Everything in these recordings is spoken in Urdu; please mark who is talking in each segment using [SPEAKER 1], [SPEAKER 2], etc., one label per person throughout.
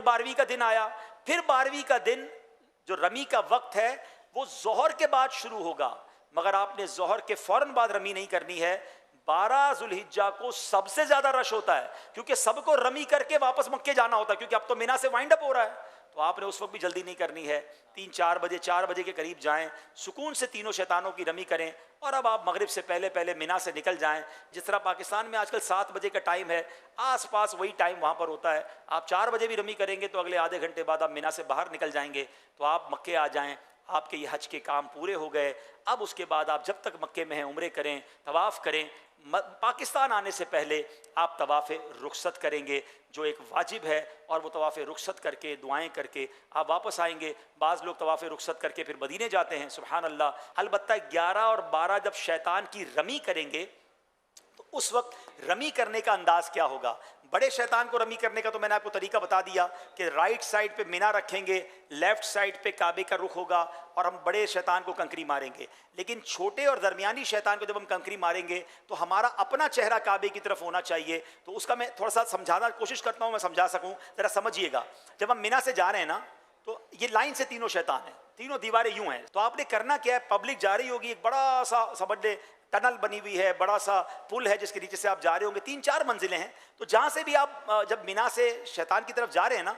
[SPEAKER 1] 12ویں کا دن آیا، پھر 12ویں کا دن جو رمی کا وقت ہے وہ ظہر کے بعد شروع ہوگا، مگر آپ نے ظہر کے فوراً بعد رمی نہیں کرنی ہے۔ 12 ذوالحجہ کو سب سے زیادہ رش ہوتا ہے، کیونکہ سب کو رمی کر کے واپس مکے جانا ہوتا ہے، کیونکہ اب تو مینا سے وائنڈ اپ ہو رہا ہے، تو آپ نے اس وقت بھی جلدی نہیں کرنی ہے۔ 3-4 بجے 4 بجے کے قریب جائیں، سکون سے تینوں شیطانوں کی رمی کریں، اور اب آپ مغرب سے پہلے پہلے مینا سے نکل جائیں۔ جس طرح پاکستان میں آج کل 7 بجے کا ٹائم ہے، آس پاس وہی ٹائم وہاں پر ہوتا ہے۔ آپ 4 بجے بھی رمی کریں گے تو اگلے آدھے گھنٹے بعد آپ مینا سے باہر نکل جائیں گے، تو آپ مکے آ جائیں۔ آپ کے یہ حج کے کام پورے ہو گئے۔ اب اس کے بعد آپ جب تک مکے میں ہیں عمرے کریں، طواف کریں۔ پاکستان آنے سے پہلے آپ طواف رخصت کریں گے جو ایک واجب ہے، اور وہ طواف رخصت کر کے دعائیں کر کے آپ واپس آئیں گے۔ بعض لوگ طواف رخصت کر کے پھر مدینے جاتے ہیں، سبحان اللہ۔ البتہ 11 اور 12 جب شیطان کی رمی کریں گے تو اس وقت رمی کرنے کا انداز کیا ہوگا؟ بڑے شیطان کو رمی کرنے کا تو میں نے آپ کو طریقہ بتا دیا کہ رائٹ سائڈ پہ مینا رکھیں گے، لیفٹ سائڈ پہ کعبے کا رخ ہوگا، اور ہم بڑے شیطان کو کنکری ماریں گے۔ لیکن چھوٹے اور درمیانی شیطان کو جب ہم کنکری ماریں گے تو ہمارا اپنا چہرہ کعبے کی طرف ہونا چاہیے۔ تو اس کا میں تھوڑا سا سمجھانا کوشش کرتا ہوں، میں سمجھا سکوں، ذرا سمجھیے گا۔ جب ہم مینا سے جا رہے ہیں نا تو یہ لائن سے تینوں شیطان ہیں، تینوں دیواریں یوں ہیں، تو آپ نے کرنا کیا ہے؟ پبلک جا رہی ہوگی، ایک بڑا سا سمجھ لیں ٹنل بنی ہوئی ہے، بڑا سا پل ہے جس کے نیچے سے آپ جا رہے ہوں گے، 3-4 منزلیں ہیں، تو جہاں سے بھی آپ جب مینا سے شیطان کی طرف جا رہے ہیں نا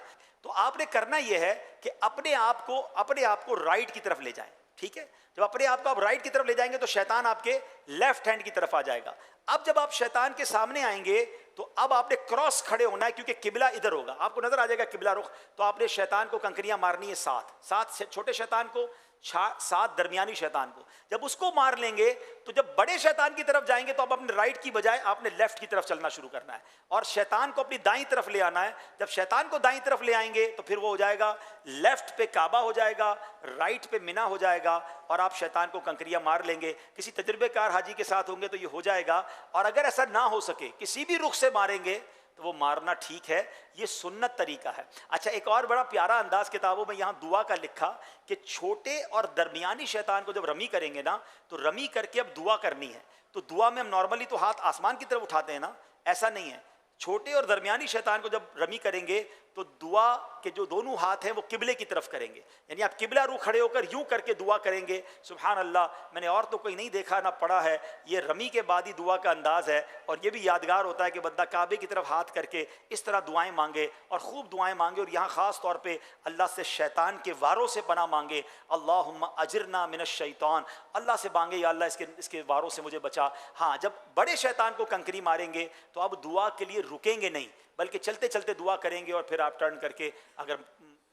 [SPEAKER 1] تو آپ نے کرنا یہ ہے کہ اپنے آپ کو رائٹ کی طرف لے جائیں، ٹھیک ہے؟ جب اپنے آپ کو آپ رائٹ کی طرف لے جائیں گے تو شیطان آپ کے لیفٹ ہینڈ کی طرف آ جائے گا۔ اب جب آپ شیطان کے سامنے آئیں گے تو اب آپ نے کراس کھڑے ہونا ہے، کیونکہ قبلہ ادھر ہوگا، آپ کو نظر آ جائے گا قبلہ رخ۔ تو آپ نے شیطان کو کنکریاں مارنی ہے 7 چھوٹے شیطان کو، 7 درمیانی شیطان کو۔ جب اس کو مار لیں گے تو جب بڑے شیطان کی طرف جائیں گے تو اب اپنے رائٹ کی بجائے آپ نے لیفٹ کی طرف چلنا شروع کرنا ہے، اور شیطان کو اپنی دائیں طرف لے آنا ہے۔ جب شیطان کو دائیں طرف لے آئیں گے تو پھر وہ ہو جائے گا لیفٹ پہ کعبہ ہو جائے گا، رائٹ پہ مینا ہو جائے گا، اور آپ شیطان کو کنکریاں مار لیں گے۔ کسی تجربے کار حاجی کے ساتھ ہوں گے تو یہ ہو جائے گا، اور اگر ایسا نہ ہو سکے کسی بھی رخ سے ماریں گے تو وہ مارنا ٹھیک ہے، یہ سنت طریقہ ہے۔ اچھا، ایک اور بڑا پیارا انداز کتابوں میں یہاں دعا کا لکھا کہ چھوٹے اور درمیانی شیطان کو جب رمی کریں گے نا تو رمی کر کے اب دعا کرنی ہے۔ تو دعا میں ہم نارملی تو ہاتھ آسمان کی طرف اٹھاتے ہیں نا، ایسا نہیں ہے۔ چھوٹے اور درمیانی شیطان کو جب رمی کریں گے تو دعا کے جو دونوں ہاتھ ہیں وہ قبلے کی طرف کریں گے، یعنی آپ قبلہ رو کھڑے ہو کر یوں کر کے دعا کریں گے۔ سبحان اللہ، میں نے اور تو کوئی نہیں دیکھا نہ پڑھا ہے، یہ رمی کے بعد ہی دعا کا انداز ہے، اور یہ بھی یادگار ہوتا ہے کہ بندہ کعبے کی طرف ہاتھ کر کے اس طرح دعائیں مانگے، اور خوب دعائیں مانگے، اور یہاں خاص طور پہ اللہ سے شیطان کے واروں سے پناہ مانگے۔ اللہم اجرنا من الشیطان، اللہ سے مانگے یا اللہ اس کے واروں سے مجھے بچا۔ ہاں، جب بڑے شیطان کو کنکری ماریں گے تو اب دعا کے لیے رکیں گے نہیں، بلکہ چلتے چلتے دعا کریں گے، اور پھر آپ ٹرن کر کے اگر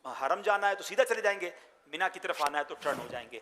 [SPEAKER 1] حرم جانا ہے تو سیدھا چلے جائیں گے، مینا کی طرف آنا ہے تو ٹرن ہو جائیں گے۔